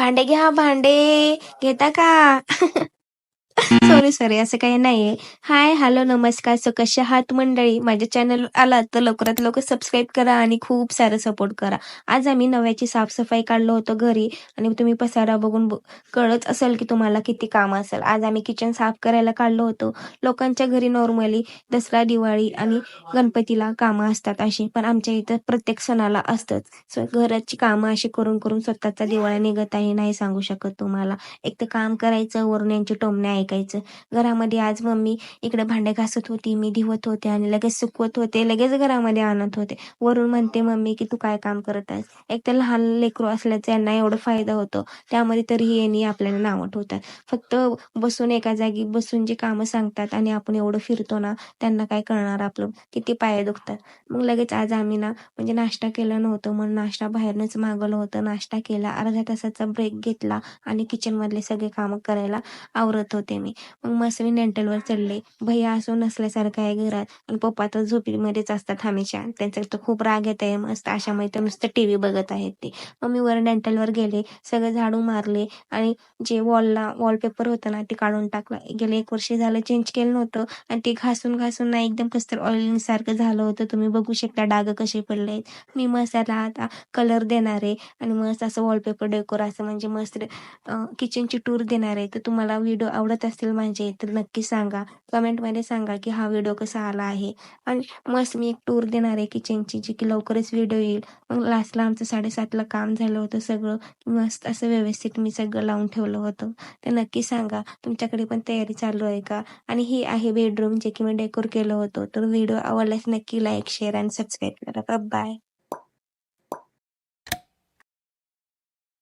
भांडे घ्या भांडे, घेता का? सॉरी असं काही नाहीये. हाय, हॅलो, नमस्कार. सो कसे आहात मंडळी? माझ्या चॅनल आलात तर लवकरात लवकर सबस्क्राईब करा आणि खूप सारं सपोर्ट करा. आज आम्ही नव्याची साफसफाई काढलं होतं घरी आणि तुम्ही पसारा बघून कळत असेल की तुम्हाला किती काम असेल. आज आम्ही किचन साफ करायला काढलं होतं. लोकांच्या घरी नॉर्मली दसरा, दिवाळी आणि गणपतीला कामं असतात अशी, पण आमच्या इथं प्रत्येक सणाला असतंच. सो घराची कामं अशी करून करून स्वतःचा दिवाळा निघत आहे नाही सांगू शकत तुम्हाला. एक तर काम करायचं, वरून यांची टोमणे ऐकायचं. घरामध्ये आज मम्मी इकडे भांडे घासत होती, मी धुवत होते आणि लगेच सुकवत होते, लगेच घरामध्ये आणत होते. वरून म्हणते मम्मी की तू काय काम करत आहेस. एक तर लहान लेकरू असल्याचं यांना एवढं फायदा होतो, त्यामध्ये तरीही यांनी आपल्याला नावं ठेवतात. फक्त बसून एका जागी बसून जे कामं सांगतात आणि आपण एवढं फिरतो ना, त्यांना काय कळणार आपलं किती पाय दुखतात. मग लगेच आज आम्ही ना म्हणजे नाश्ता केला नव्हतं म्हणून नाश्ता बाहेरनच मागवलं होतं. नाश्ता केला, अर्ध्या तासाचा ब्रेक घेतला आणि किचन मधले सगळे कामं करायला आवरत होते मी. मग मस्त मी नेंटलवर चढले. भैया असो नसल्यासारखं आहे घरात आणि पप्पा तर झोपीमध्येच असतात हमेशा. त्यांचा तर खूप राग येत आहे. मस्त अशामध्ये तर नुसतं टीव्ही बघत आहेत ते. मग मी वर नेंटलवर गेले, सगळं झाडू मारले आणि जे वॉलपेपर होतं ना ते काढून टाकलं. गेले 1 वर्ष झालं चेंज केलं नव्हतं आणि ते घासून घासून ना एकदम कसं ऑइलिंग सारखं झालं होतं. तुम्ही बघू शकता डाग कसे पडले. मी मस्त त्याला आता कलर देणार आहे आणि मस्त असं वॉलपेपर डेकोर असं म्हणजे मस्त किचनची टूर देणार आहे. तर तुम्हाला व्हिडिओ आवडत असतील माझे तर नक्की सांगा. कमेंटमध्ये सांगा की हा व्हिडिओ कसा आला आहे. आणि मस्त मी एक टूर देणार आहे किचनची, जी की लवकरच व्हिडिओ येईल. मग लास्टला आमचं 7:30ला काम झालं होतं सगळं. मस्त असं व्यवस्थित मी सगळं लावून ठेवलं होतं. तर नक्की सांगा तुमच्याकडे पण तयारी चालू आहे का? आणि ही आहे बेडरूम जे की मी डेकोर केलं होतं. तर व्हिडिओ आवडल्यास नक्की लाईक, शेअर आणि सबस्क्राईब करा. बाय.